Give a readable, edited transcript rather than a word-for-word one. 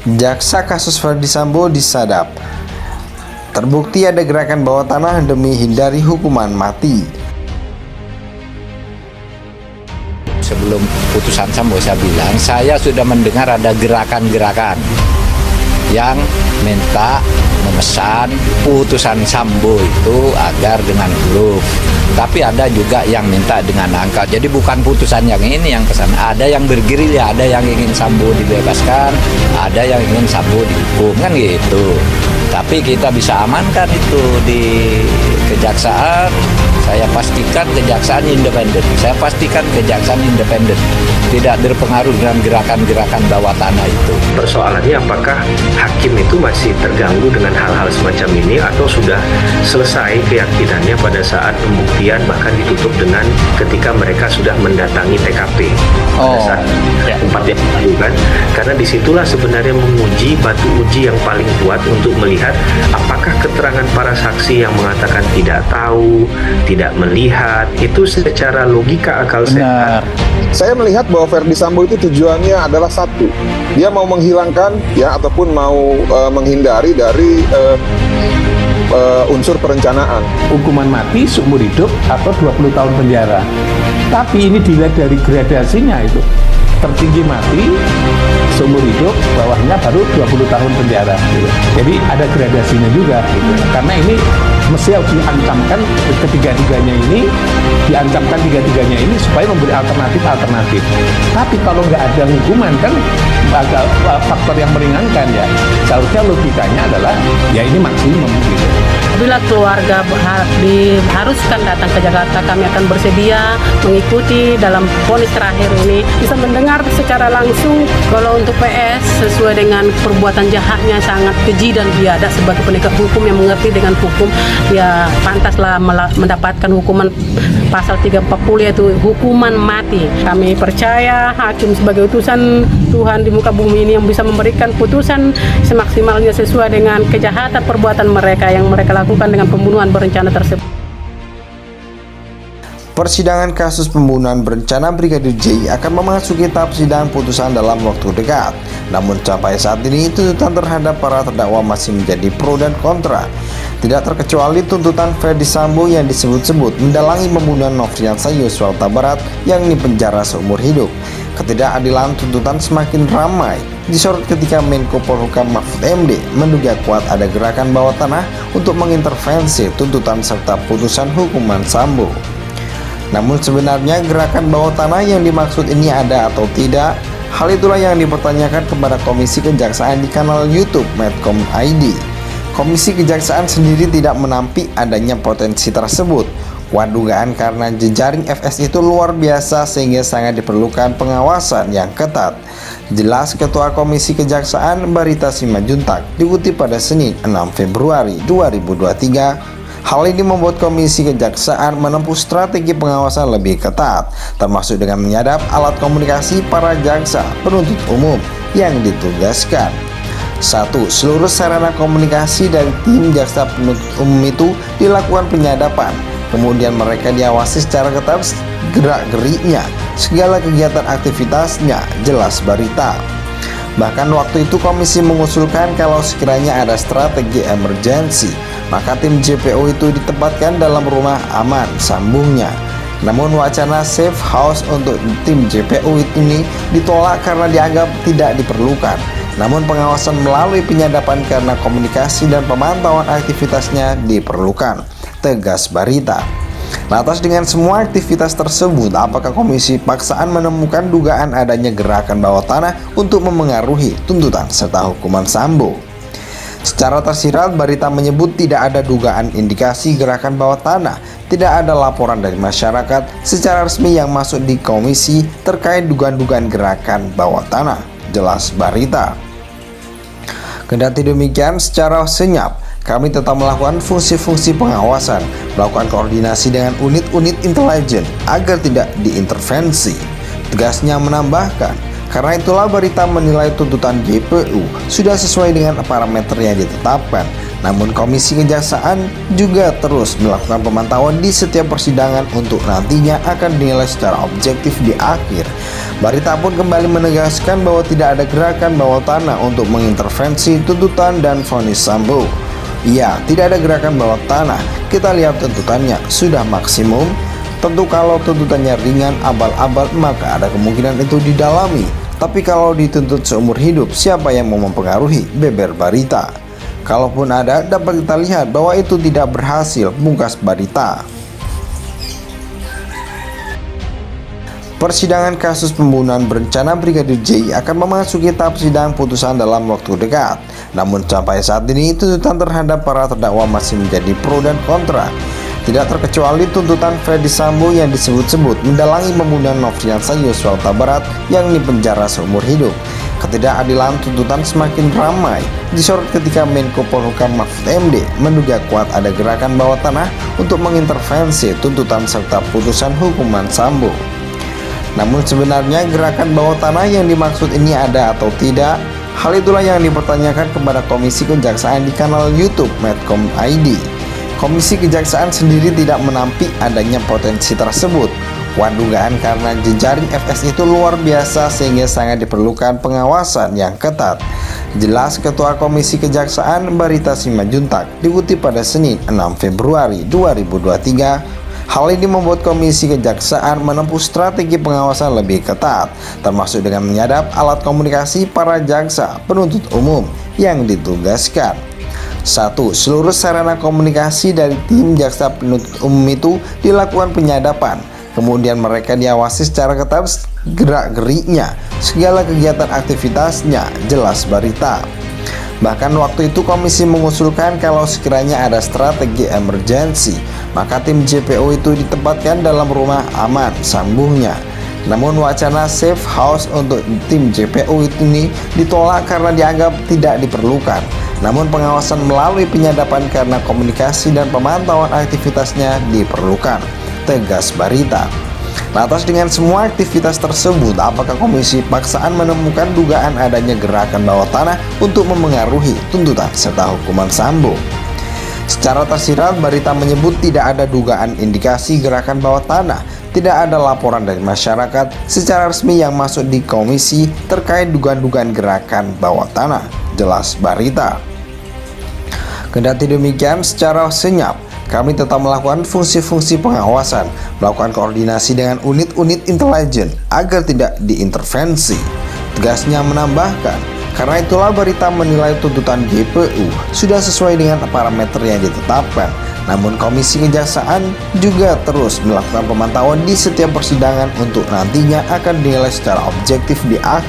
Jaksa kasus Ferdy Sambo disadap. Terbukti ada gerakan bawah tanah demi hindari hukuman mati. Sebelum putusan Sambo saya bilang, saya sudah mendengar ada gerakan-gerakan yang minta memesan putusan Sambo itu agar dengan huruf. Tapi ada juga yang minta dengan angka. Jadi bukan putusan yang ini yang pesan. Ada yang bergerilya, ada yang ingin Sambo dibebaskan, ada yang ingin Sambo dihukum, kan gitu. Tapi kita bisa amankan itu di kejaksaan. Saya pastikan kejaksaan independen. Saya pastikan kejaksaan independen, tidak berpengaruh dengan gerakan-gerakan bawah tanah itu. Persoalannya apakah hakim itu masih terganggu dengan hal-hal semacam ini atau sudah selesai keyakinannya pada saat pembuktian, bahkan ditutup dengan ketika mereka sudah mendatangi TKP pada saat tempat yang dilakukan, karena disitulah sebenarnya menguji batu uji yang paling kuat untuk melihat apakah keterangan para saksi yang mengatakan tidak tahu, tidak melihat, itu secara logika akal sehat. Saya melihat bahwa Ferdy Sambo itu tujuannya adalah satu, dia mau menghilangkan ya ataupun mau menghindari dari unsur perencanaan. Hukuman mati seumur hidup atau 20 tahun penjara. Tapi ini dilihat dari gradasinya itu. Tertinggi mati seumur hidup, bawahnya baru 20 tahun penjara gitu. Jadi ada gradasinya juga gitu. Karena ini mesti harus diancamkan ketiga-tiganya ini supaya memberi alternatif. Tapi kalau nggak ada hukuman kan agak faktor yang meringankan ya. Seharusnya logikanya adalah ya ini maksimum gitu. Bila keluarga diharuskan datang ke Jakarta, kami akan bersedia mengikuti dalam vonis terakhir ini, bisa mendengar secara langsung kalau untuk PS sesuai dengan perbuatan jahatnya sangat keji dan biadab. Sebagai penegak hukum yang mengerti dengan hukum, ya pantaslah mendapatkan hukuman pasal 340 yaitu hukuman mati. Kami percaya hakim sebagai utusan Tuhan di muka bumi ini yang bisa memberikan putusan semaksimalnya sesuai dengan kejahatan perbuatan mereka yang mereka lakukan dengan pembunuhan berencana tersebut. Persidangan kasus pembunuhan berencana Brigadir J akan memasuki tahap sidang putusan dalam waktu dekat. Namun sampai saat ini tuntutan terhadap para terdakwa masih menjadi pro dan kontra. Tidak terkecuali tuntutan Ferdy Sambo yang disebut-sebut mendalangi pembunuhan Nofriansah Yosua Huta Barat yang dipenjara seumur hidup. Ketidakadilan tuntutan semakin ramai disorot ketika Menko Polhukam Mahfud MD menduga kuat ada gerakan bawah tanah untuk mengintervensi tuntutan serta putusan hukuman Sambo. Namun sebenarnya gerakan bawah tanah yang dimaksud ini ada atau tidak? Hal itulah yang dipertanyakan kepada Komisi Kejaksaan di kanal YouTube Medcom ID. Komisi Kejaksaan sendiri tidak menampik adanya potensi tersebut. Kuat dugaan karena jejaring FS itu luar biasa sehingga sangat diperlukan pengawasan yang ketat. Jelas Ketua Komisi Kejaksaan Barita Simanjuntak dikutip pada Senin 6 Februari 2023. Hal ini membuat Komisi Kejaksaan menempuh strategi pengawasan lebih ketat, termasuk dengan menyadap alat komunikasi para jaksa penuntut umum yang ditugaskan. 1. Seluruh sarana komunikasi dari tim jaksa penuntut umum itu dilakukan penyadapan. Kemudian mereka diawasi secara ketat gerak-geriknya, segala kegiatan aktivitasnya, jelas Barita. Bahkan waktu itu komisi mengusulkan kalau sekiranya ada strategi emergensi, maka tim JPO itu ditempatkan dalam rumah aman, sambungnya. Namun wacana safe house untuk tim JPO ini ditolak karena dianggap tidak diperlukan. Namun pengawasan melalui penyadapan karena komunikasi dan pemantauan aktivitasnya diperlukan, tegas Barita. Lantas dengan semua aktivitas tersebut, apakah komisi paksaan menemukan dugaan adanya gerakan bawah tanah untuk memengaruhi tuntutan serta hukuman Sambo? Secara tersirat, Barita menyebut tidak ada dugaan indikasi gerakan bawah tanah, tidak ada laporan dari masyarakat secara resmi yang masuk di komisi terkait dugaan-dugaan gerakan bawah tanah, jelas Barita. Kendati demikian, secara senyap, kami tetap melakukan fungsi-fungsi pengawasan, melakukan koordinasi dengan unit-unit intelijen agar tidak diintervensi. Tegasnya menambahkan, karena itulah Barita menilai tuntutan JPU sudah sesuai dengan parameter yang ditetapkan, Namun Komisi Kejaksaan juga terus melakukan pemantauan di setiap persidangan untuk nantinya akan dinilai secara objektif di akhir. Barita pun kembali menegaskan bahwa tidak ada gerakan bawah tanah untuk mengintervensi tuntutan dan vonis Sambo. Iya, tidak ada gerakan bawah tanah. Kita lihat tuntutannya sudah maksimum. Tentu kalau tuntutannya ringan, abal-abal, maka ada kemungkinan itu didalami. Tapi kalau dituntut seumur hidup, siapa yang mau mempengaruhi, beber Barita. Kalaupun ada, dapat kita lihat bahwa itu tidak berhasil, pungkas Barita. Persidangan kasus pembunuhan berencana Brigadir J akan memasuki tahap sidang putusan dalam waktu dekat. Namun sampai saat ini tuntutan terhadap para terdakwa masih menjadi pro dan kontra. Tidak terkecuali tuntutan Ferdi Sambo yang disebut-sebut mendalangi pembunuhan Nofriansah Yosua Huta Barat yang dipenjara seumur hidup. Ketidakadilan tuntutan semakin ramai disorot ketika Menko Polhukam Mahfud MD menduga kuat ada gerakan bawah tanah untuk mengintervensi tuntutan serta putusan hukuman Sambo. Namun sebenarnya gerakan bawah tanah yang dimaksud ini ada atau tidak? Hal itulah yang dipertanyakan kepada Komisi Kejaksaan di kanal YouTube Medcom ID. Komisi Kejaksaan sendiri tidak menampik adanya potensi tersebut. Dugaan karena jejaring FS itu luar biasa sehingga sangat diperlukan pengawasan yang ketat. Jelas Ketua Komisi Kejaksaan Barita Simajuntak dikutip pada Senin 6 Februari 2023. Hal ini membuat Komisi Kejaksaan menempuh strategi pengawasan lebih ketat, termasuk dengan menyadap alat komunikasi para jaksa penuntut umum yang ditugaskan. 1. Seluruh sarana komunikasi dari tim jaksa penuntut umum itu dilakukan penyadapan. Kemudian mereka diawasi secara ketat gerak-geriknya, segala kegiatan aktivitasnya, jelas Barita. Bahkan waktu itu komisi mengusulkan kalau sekiranya ada strategi emergensi, maka tim JPO itu ditempatkan dalam rumah aman, sambungnya. Namun wacana safe house untuk tim JPO ini ditolak karena dianggap tidak diperlukan. Namun pengawasan melalui penyadapan karena komunikasi dan pemantauan aktivitasnya diperlukan, tegas Barita. Lantas dengan semua aktivitas tersebut, apakah komisi paksaan menemukan dugaan adanya gerakan bawah tanah untuk memengaruhi tuntutan serta hukuman Sambo? Secara tersirat, Barita menyebut tidak ada dugaan indikasi gerakan bawah tanah. Tidak ada laporan dari masyarakat secara resmi yang masuk di komisi terkait dugaan-dugaan gerakan bawah tanah, jelas Barita. Kendati demikian, secara senyap, kami tetap melakukan fungsi-fungsi pengawasan, melakukan koordinasi dengan unit-unit intelijen agar tidak diintervensi. Tegasnya menambahkan, karena itulah Barita menilai tuntutan GPU sudah sesuai dengan parameter yang ditetapkan. Namun Komisi Kejaksaan juga terus melakukan pemantauan di setiap persidangan untuk nantinya akan dinilai secara objektif di akhir.